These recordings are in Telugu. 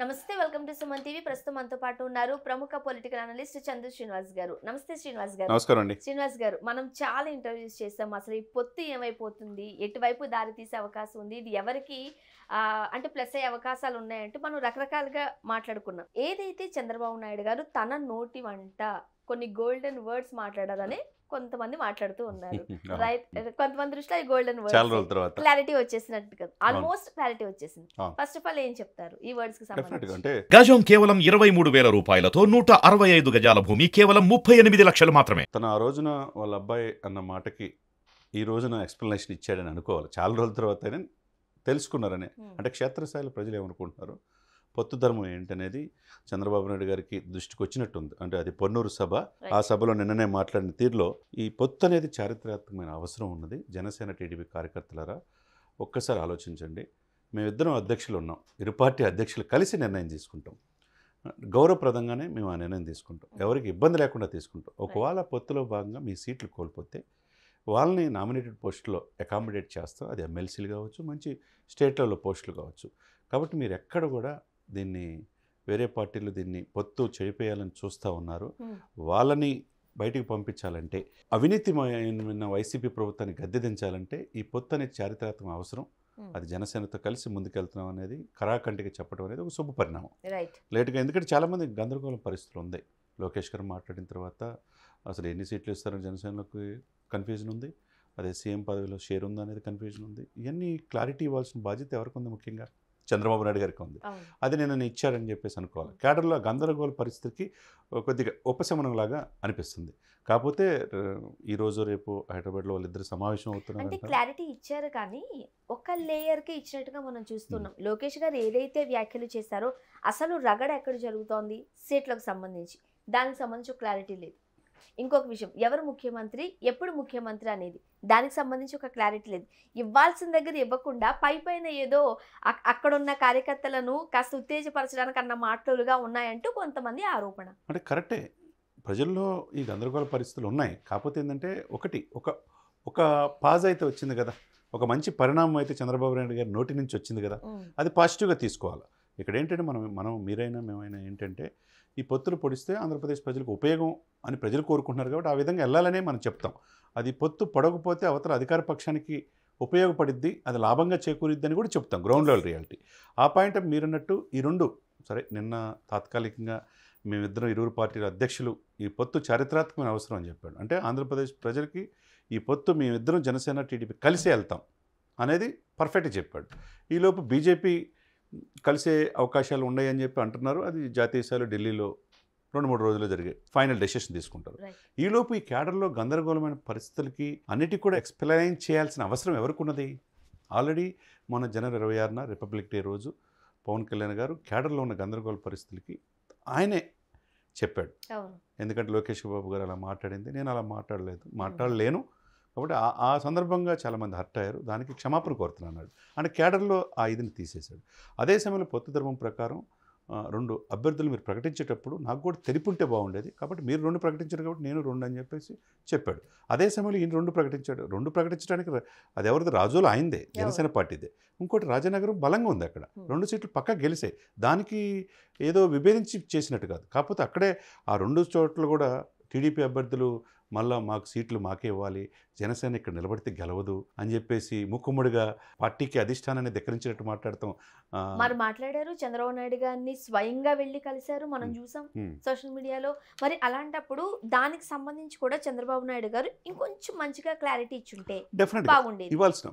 నమస్తే వెల్కమ్ టు సుమన్ టీవీ ప్రస్తుతం మనతో పాటు ఉన్నారు ప్రముఖ పొలిటికల్ అనలిస్ట్ చంద్ర శ్రీనివాస్ గారు. నమస్తే శ్రీనివాస్ గారు. నమస్కారం అండి. శ్రీనివాస్ గారు, మనం చాలా ఇంటర్వ్యూస్ చేస్తాం. అసలు ఈ పొత్తు ఏమైపోతుంది, ఎటువైపు దారి తీసే అవకాశం ఉంది, ఇది ఎవరికి అంటే ప్లస్ అయ్యే అవకాశాలు ఉన్నాయంటూ మనం రకరకాలుగా మాట్లాడుకున్నాం. ఏదైతే చంద్రబాబు నాయుడు గారు తన నోటి వంట కొన్ని గోల్డెన్ వర్డ్స్ మాట్లాడారని కొంతమంది మాట్లాడుతూ ఉన్నారు. రైట్, కొంతమంది దృష్టిలో ఈ గోల్డెన్ వర్డ్స్ క్లారిటీ వచ్చేసినట్టు కదా, ఆల్మోస్ట్ క్లారిటీ వచ్చేసింది. ఫస్ట్ ఆఫ్ ఆల్ ఏం చెప్తారు ఈ వర్డ్స్ కి సంబంధించి? గజం కేవలం 23,000 రూపాయలతో 165 గజాల భూమి కేవలం 38 లక్షలు మాత్రమే. తన ఆ రోజున వాళ్ళ అబ్బాయి అన్న మాటకి ఈ రోజున ఎక్స్ప్లెనేషన్ ఇచ్చాడని అనుకోవాలి. చాలా రోజుల తర్వాత తెలుసుకున్నారని. అంటే క్షేత్రస్థాయిలో ప్రజలు ఏమనుకుంటున్నారు, పొత్తు ధర్మం ఏంటనేది చంద్రబాబు నాయుడు గారికి దృష్టికి వచ్చినట్టుంది. అంటే అది పొన్నూరు సభ, ఆ సభలో నిన్ననే మాట్లాడిన తీరులో ఈ పొత్తు అనేది చారిత్రాత్మకమైన అవసరం ఉన్నది. జనసేన టీడీపీ కార్యకర్తలారా ఒక్కసారి ఆలోచించండి. మేమిద్దరం అధ్యక్షులు ఉన్నాం, ఇరు పార్టీ అధ్యక్షులు కలిసి నిర్ణయం తీసుకుంటాం. గౌరవప్రదంగానే మేము ఆ నిర్ణయం తీసుకుంటాం, ఎవరికి ఇబ్బంది లేకుండా తీసుకుంటాం. ఒకవేళ పొత్తులో భాగంగా మీ సీట్లు కోల్పోతే వాళ్ళని నామినేటెడ్ పోస్టులో అకామిడేట్ చేస్తాం. అది ఎమ్మెల్సీలు కావచ్చు, మంచి స్టేట్ లెవెల్ పోస్టులు కావచ్చు. కాబట్టి మీరు ఎక్కడ కూడా దీన్ని వేరే పార్టీలు దీన్ని పొత్తు చేపేయాలని చూస్తూ ఉన్నారు. వాళ్ళని బయటికి పంపించాలంటే, అవినీతిమైన వైసీపీ ప్రభుత్వాన్ని గద్దె దించాలంటే ఈ పొత్తు అనేది చారిత్రాత్మక అవసరం. అది జనసేనతో కలిసి ముందుకెళ్తున్నాం అనేది కరాకంటికి చెప్పడం అనేది ఒక శుభ పరిణామం. లేటుగా, ఎందుకంటే చాలామంది గందరగోళం పరిస్థితులు ఉంది. లోకేష్ గారు మాట్లాడిన తర్వాత అసలు ఎన్ని సీట్లు ఇస్తారని జనసేనకు కన్ఫ్యూజన్ ఉంది. అదే సీఎం పదవిలో షేర్ ఉందా అనేది కన్ఫ్యూజన్ ఉంది. ఇవన్నీ క్లారిటీ ఇవ్వాల్సిన బాధ్యత ఎవరికి ఉంది? ముఖ్యంగా చంద్రబాబు నాయుడు గారికి ఉంది. అది నేను ఇచ్చారని చెప్పేసి అనుకోవాలి. కేడర్లో గందరగోళ పరిస్థితికి కొద్దిగా ఉపశమనంలాగా అనిపిస్తుంది. కాకపోతే ఈరోజు రేపు హైదరాబాద్లో వాళ్ళిద్దరు సమావేశం అవుతున్నారు. అంటే క్లారిటీ ఇచ్చారు కానీ ఒక లేయర్కి ఇచ్చినట్టుగా మనం చూస్తున్నాం. లోకేష్ గారు ఏదైతే వ్యాఖ్యలు చేశారో అసలు రగడ ఎక్కడ జరుగుతోంది సీట్లకు సంబంధించి, దానికి సంబంధించి క్లారిటీ లేదు. ఇంకొక విషయం, ఎవరు ముఖ్యమంత్రి, ఎప్పుడు ముఖ్యమంత్రి అనేది దానికి సంబంధించి ఒక క్లారిటీ లేదు. ఇవ్వాల్సిన దగ్గర ఇవ్వకుండా పైపైన ఏదో అక్కడున్న కార్యకర్తలను కాస్త ఉత్తేజపరచడానికి అన్న మాటలుగా ఉన్నాయంటూ కొంతమంది ఆరోపణ. అంటే కరెక్టే, ప్రజల్లో ఈ గందరగోళ పరిస్థితులు ఉన్నాయి. కాకపోతే ఏంటంటే ఒక పాజ్ అయితే వచ్చింది కదా, ఒక మంచి పరిణామం అయితే చంద్రబాబు నాయుడు గారి నోటి నుంచి వచ్చింది కదా, అది పాజిటివ్గా తీసుకోవాలి. ఇక్కడ ఏంటంటే మనం మీరైనా మేమైనా ఏంటంటే ఈ పొత్తులు పొడిస్తే ఆంధ్రప్రదేశ్ ప్రజలకు ఉపయోగం అని ప్రజలు కోరుకుంటున్నారు కాబట్టి ఆ విధంగా వెళ్ళాలనే మనం చెప్తాం. అది పొత్తు పొడగపోతే అవతల అధికార పక్షానికి ఉపయోగపడిద్ది, అది లాభంగా చేకూరిద్ది అని కూడా చెప్తాం. గ్రౌండ్ లెవెల్ రియాలిటీ ఆ పాయింట్ మీరన్నట్టు ఈ రెండు సరే. నిన్న తాత్కాలికంగా మేమిద్దరం ఇరువురు పార్టీల అధ్యక్షులు ఈ పొత్తు చారిత్రాత్మకమైన అవసరం అని చెప్పాడు. అంటే ఆంధ్రప్రదేశ్ ప్రజలకి ఈ పొత్తు మేమిద్దరం జనసేన టీడీపీ కలిసే వెళ్తాం అనేది పర్ఫెక్ట్గా చెప్పాడు. ఈలోపు బీజేపీ కలిసే అవకాశాలు ఉన్నాయని చెప్పి అంటున్నారు. అది జాతీయ స్థాయిలో ఢిల్లీలో 2-3 రోజుల్లో జరిగే ఫైనల్ డెసిషన్ తీసుకుంటారు. ఈలోపు ఈ క్యాడర్లో గందరగోళమైన పరిస్థితులకి అన్నిటికీ కూడా ఎక్స్ప్లెయిన్ చేయాల్సిన అవసరం ఎవరికి ఉన్నది? ఆల్రెడీ మొన్న జనవరి 26న రిపబ్లిక్ డే రోజు పవన్ కళ్యాణ్ గారు క్యాడర్లో ఉన్న గందరగోళ పరిస్థితులకి ఆయనే చెప్పాడు. ఎందుకంటే లోకేష్ బాబు గారు అలా మాట్లాడింది, నేను అలా మాట్లాడలేను. కాబట్టి ఆ సందర్భంగా చాలామంది హర్ట్ అయ్యారు, దానికి క్షమాపణ కోరుతున్నాడు. అంటే క్యాడర్లో ఆ ఇదిని తీసేశాడు. అదే సమయంలో పొత్తు ధర్మం ప్రకారం 2 అభ్యర్థులు మీరు ప్రకటించేటప్పుడు నాకు కూడా తెలిపుంటే బాగుండేది, కాబట్టి మీరు 2 ప్రకటించారు కాబట్టి నేను 2 అని చెప్పేసి చెప్పాడు. అదే సమయంలో ఈయన 2 ప్రకటించాడు. 2 ప్రకటించడానికి అది ఎవరిది? రాజోలు ఆయనదే, జనసేన పార్టీదే. ఇంకోటి రాజనగరం బలంగా ఉంది, అక్కడ 2 సీట్లు పక్కా గెలిచాయి. దానికి ఏదో విభేదించి చేసినట్టు కాదు. కాకపోతే అక్కడే ఆ 2 చోట్ల కూడా టీడీపీ అభ్యర్థులు మళ్ళీ మాకు సీట్లు మాకే ఇవ్వాలి, జనసేన ఇక్కడ నిలబడితే గెలవదు అని చెప్పేసి ముక్కుముడిగా పార్టీకి అధిష్టానాన్ని ధిక్కరించినట్టు మరి మాట్లాడారు. చంద్రబాబు నాయుడు గారిని స్వయంగా వెళ్ళి కలిశారు, మనం చూసాం సోషల్ మీడియాలో. మరి అలాంటప్పుడు దానికి సంబంధించి కూడా చంద్రబాబు నాయుడు గారు ఇంకొంచెం మంచిగా క్లారిటీ ఇచ్చుంటే బాగుండేది. ఇవ్వాల్సిన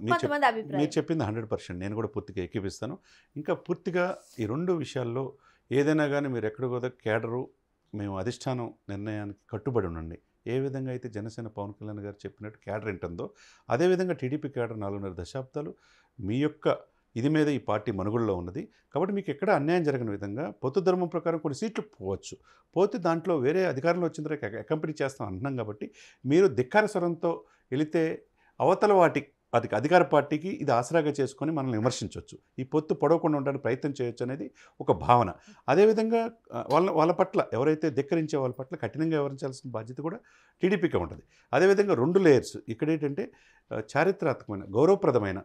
మీరు చెప్పింది 100% నేను కూడా పూర్తిగా ఏకీపిస్తాను. ఇంకా పూర్తిగా ఈ 2 విషయాల్లో ఏదైనా కానీ మీరు ఎక్కడ కూడా కేడరు మేము అధిష్టానం నిర్ణయానికి కట్టుబడి ఉండండి. ఏ విధంగా అయితే జనసేన పవన్ కళ్యాణ్ గారు చెప్పినట్టు క్యాడర్ ఏంటుందో అదేవిధంగా టీడీపీ క్యాడర్ 4.5 దశాబ్దాలు మీ యొక్క ఇది మీద ఈ పార్టీ మనుగడలో ఉన్నది. కాబట్టి మీకు ఎక్కడ అన్యాయం జరగని విధంగా పొత్తు ధర్మం ప్రకారం కొన్ని సీట్లు పోతే దాంట్లో వేరే అధికారంలో వచ్చిన తర్వాత అకంపెనీ చేస్తాం అంటున్నాం. కాబట్టి మీరు ధిక్కార స్వరంతో వెళితే అవతల అధికార పార్టీకి ఇది ఆసరాగా చేసుకొని మనల్ని విమర్శించవచ్చు, ఈ పొత్తు పొడవకుండా ఉండడానికి ప్రయత్నం చేయొచ్చు అనేది ఒక భావన. అదేవిధంగా వాళ్ళ పట్ల ఎవరైతే ధిక్కరించే వాళ్ళ పట్ల కఠినంగా వ్యవహరించాల్సిన బాధ్యత కూడా టీడీపీకి ఉంటుంది. అదేవిధంగా 2 లేయర్స్ ఇక్కడ ఏంటంటే చారిత్రాత్మకమైన గౌరవప్రదమైన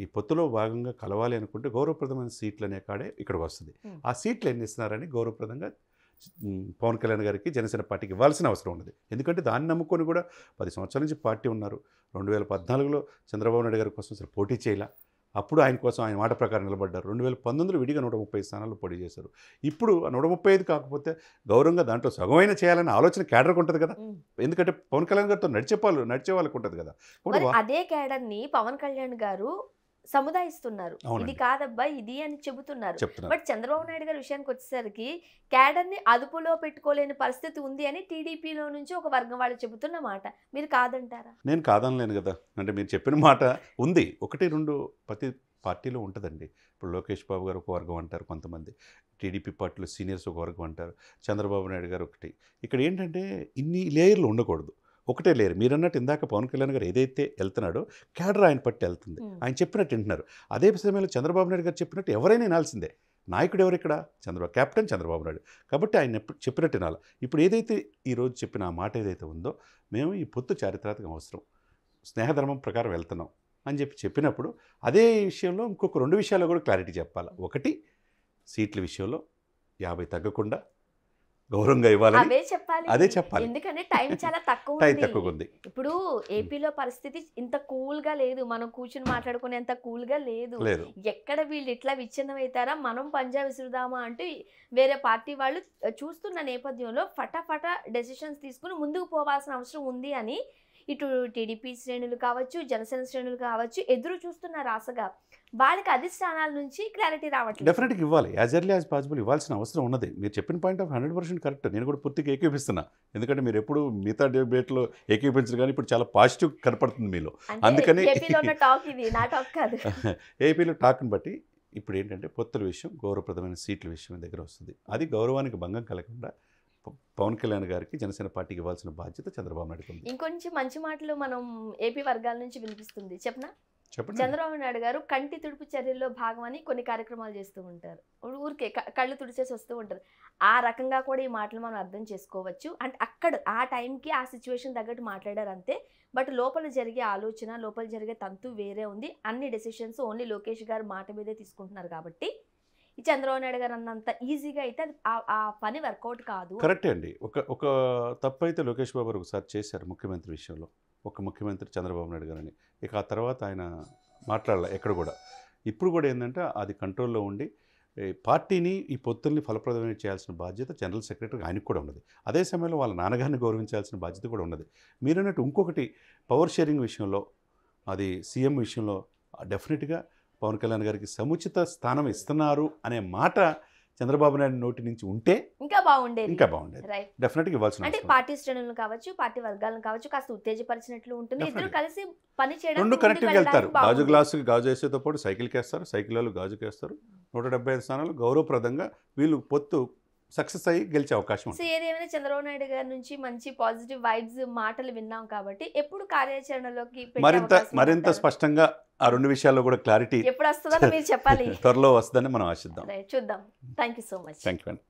ఈ పొత్తులో భాగంగా కలవాలి అనుకుంటే గౌరవప్రదమైన సీట్లు అనే కాడే ఇక్కడికి వస్తుంది. ఆ సీట్లు ఎన్ని ఇస్తున్నారని గౌరవప్రదంగా పవన్ కళ్యాణ్ గారికి జనసేన పార్టీకి ఇవ్వాల్సిన అవసరం ఉన్నది. ఎందుకంటే దాన్ని నమ్ముకొని కూడా 10 సంవత్సరాల నుంచి పార్టీ ఉన్నారు. 2014లో చంద్రబాబు నాయుడు గారి కోసం అసలు పోటీ చేయాల. అప్పుడు ఆయన కోసం ఆయన మాట ప్రకారం నిలబడ్డారు. 2019లో విడిగా 135 స్థానాల్లో పోటీ చేశారు. ఇప్పుడు 135 కాకపోతే గౌరవంగా దాంట్లో సగమైన చేయాలనే ఆలోచన క్యాడర్కి ఉంటుంది కదా. ఎందుకంటే పవన్ కళ్యాణ్ గారితో నడిచే వాళ్ళకి ఉంటుంది కదా. అదే క్యాడర్ ని పవన్ కళ్యాణ్ గారు సముదాయిస్తున్నారు. ఇది కాదబ్బా ఇది అని చెబుతున్నారు. బట్ చంద్రబాబు నాయుడు గారి విషయానికి వచ్చేసరికి క్యాడర్ ని అదుపులో పెట్టుకోలేని పరిస్థితి ఉంది అని టీడీపీలో నుంచి ఒక వర్గం వాళ్ళు చెబుతున్న మాట మీరు కాదంటారా? నేను కాదనలేను కదా. అంటే మీరు చెప్పిన మాట ఉంది. 1-2 ప్రతి పార్టీలో ఉంటుందండి. ఇప్పుడు లోకేష్ బాబు గారు ఒక వర్గం అంటారు, కొంతమంది టీడీపీ పార్టీలో సీనియర్స్ ఒక వర్గం అంటారు, చంద్రబాబు నాయుడు గారు ఒకటి. ఇక్కడ ఏంటంటే ఇన్ని లేయర్లు ఉండకూడదు, ఒకటే లేరు. మీరు అన్నట్టు ఇందాక పవన్ కళ్యాణ్ గారు ఏదైతే వెళ్తున్నాడో క్యాడర్ ఆయన పట్టి వెళ్తుంది. ఆయన చెప్పినట్టు వింటున్నారు. అదే సమయంలో చంద్రబాబు నాయుడు గారు చెప్పినట్టు ఎవరైనా వినాల్సిందే. నాయకుడు ఎవరు ఇక్కడ? కెప్టెన్ చంద్రబాబు నాయుడు. కాబట్టి ఆయన చెప్పినట్టు వినాలి. ఇప్పుడు ఏదైతే ఈరోజు చెప్పిన ఆ మాట ఏదైతే ఉందో, మేము ఈ పొత్తు చారిత్రాత్మక అవసరం, స్నేహధర్మం ప్రకారం వెళ్తున్నాం అని చెప్పినప్పుడు అదే విషయంలో ఇంకొక 2 విషయాల్లో కూడా క్లారిటీ చెప్పాలి. ఒకటి, సీట్ల విషయంలో 50 తగ్గకుండా గౌరవంగా ఇవ్వాలని అదే చెప్పాలి. ఎందుకంటే టైం చాలా తక్కువ ఉంది. ఇప్పుడు ఏపీలో పరిస్థితి ఇంత కూల్ గా లేదు, మనం కూర్చుని మాట్లాడుకునేంత కూల్ గా లేదు. ఎక్కడ వీళ్ళు ఇట్లా విచ్ఛిన్నం అవుతారా, మనం పంజా విసురుదామా అంటూ వేరే పార్టీ వాళ్ళు చూస్తున్న నేపథ్యంలో ఫటాఫటా డెసిషన్స్ తీసుకుని ముందుకు పోవాల్సిన అవసరం ఉంది అని ఇటు టీడీపీ శ్రేణులు కావచ్చు, జనసేన శ్రేణులు కావచ్చు ఎదురు చూస్తున్నారు ఆశగా. వాళ్ళకి అధిష్టానాల నుంచి క్లారిటీ రావట్లేదు. డెఫినెట్గా ఇవ్వాలి, యాజ్ ఎర్లీ యాజ్ పాసిబుల్ ఇవ్వాల్సిన అవసరం ఉన్నది. మీరు చెప్పిన పాయింట్ ఆఫ్ 100% కరెక్ట్. నేను కూడా పూర్తిగా ఏకీపిస్తున్నా. ఎందుకంటే మీరు ఎప్పుడు మిగతా డిబేట్లో ఏకీపించరు, కానీ ఇప్పుడు చాలా పాజిటివ్ కనపడుతుంది మీలో. అందుకని ఏపీలో టాక్ని బట్టి ఇప్పుడు ఏంటంటే పొత్తుల విషయం, గౌరవప్రదమైన సీట్ల విషయం దగ్గర వస్తుంది. అది గౌరవానికి భంగం కలగకుండా పవన్ కళ్యాణ్ గారికి జనసేన పార్టీకి ఇవ్వాల్సిన బాధ్యత చంద్రబాబు నాయుడుకి ఉంది. ఇంకొంచెం మంచి మాటలు మనం ఏపీ వర్గాల నుంచి వినిపిస్తుంది. చెప్పండి. చంద్రబాబు నాయుడు గారు కంటి తుడుపు చర్యల్లో భాగమని కొన్ని కార్యక్రమాలు చేస్తూ ఉంటారు. ఊరికే కళ్ళు తుడిచేసి వస్తూ ఉంటారు. ఆ రకంగా కూడా ఈ మాటలు మనం అర్థం చేసుకోవచ్చు. అంటే అక్కడ ఆ టైంకి ఆ సిచ్యువేషన్ తగ్గట్టు మాట్లాడారు అంతే. బట్ లోపల జరిగే ఆలోచన, లోపల జరిగే తంతు వేరే ఉంది. అన్ని డెసిషన్స్ ఓన్లీ లోకేష్ గారు మాట మీదే తీసుకుంటున్నారు. కాబట్టి ఈ చంద్రబాబు నాయుడు గారు అన్నంత ఈజీగా అయితే ఆ పని వర్కౌట్ కాదు. కరెక్టే అండి. ఒక తప్పు అయితే లోకేష్ బాబు గారు ఒకసారి చేశారు ముఖ్యమంత్రి విషయంలో. ఒక ముఖ్యమంత్రి చంద్రబాబు నాయుడు గారని. ఇక ఆ తర్వాత ఆయన మాట్లాడాలి ఎక్కడ కూడా. ఇప్పుడు కూడా ఏంటంటే అది కంట్రోల్లో ఉండి పార్టీని, ఈ పొత్తుల్ని ఫలప్రదమైన చేయాల్సిన బాధ్యత జనరల్ సెక్రటరీ ఆయనకు కూడా ఉన్నది. అదే సమయంలో వాళ్ళ నాన్నగారిని గౌరవించాల్సిన బాధ్యత కూడా ఉన్నది. మీరన్నట్టు ఇంకొకటి, పవర్ షేరింగ్ విషయంలో, అది సీఎం విషయంలో డెఫినెట్గా పవన్ కళ్యాణ్ గారికి సముచిత స్థానం ఇస్తున్నారు అనే మాట చంద్రబాబు నాయుడు నోటి నుంచి ఉంటే ఇంకా బాగుండేది. డెఫినెట్గా ఇవ్వాల్సిన, అంటే పార్టీ శ్రేణులను కావచ్చు, పార్టీ వర్గాలను కావచ్చు, కాస్త ఉత్తేజపరిచినట్లు ఉంటుంది. ఇద్దరు కలిసి పని చేయడం, 2 కనెక్ట్గా వెళ్తారు. గాజు గ్లాసుకి గాజు వేసేతో పాటు సైకిల్కి వేస్తారు, సైకిల్ వాళ్ళు గాజుకి వేస్తారు. 175 స్థానాలు గౌరవప్రదంగా వీళ్ళు పొత్తు సక్సెస్ అయ్యి గెలిచే అవకాశం ఉంది. ఏదేమైనా చంద్రబాబు నాయుడు గారి నుంచి మంచి పాజిటివ్ వైబ్స్ మాటలు విన్నాం కాబట్టి ఎప్పుడు కార్యాచరణలోకి మరింత స్పష్టంగా ఆ 2 విషయాల్లో కూడా క్లారిటీ ఎప్పుడు వస్తుందో మీరు చెప్పాలి. త్వరలో వస్తుందని మనం ఆశిద్దాం. చూద్దాం. Thank you so much. Thank you అండి.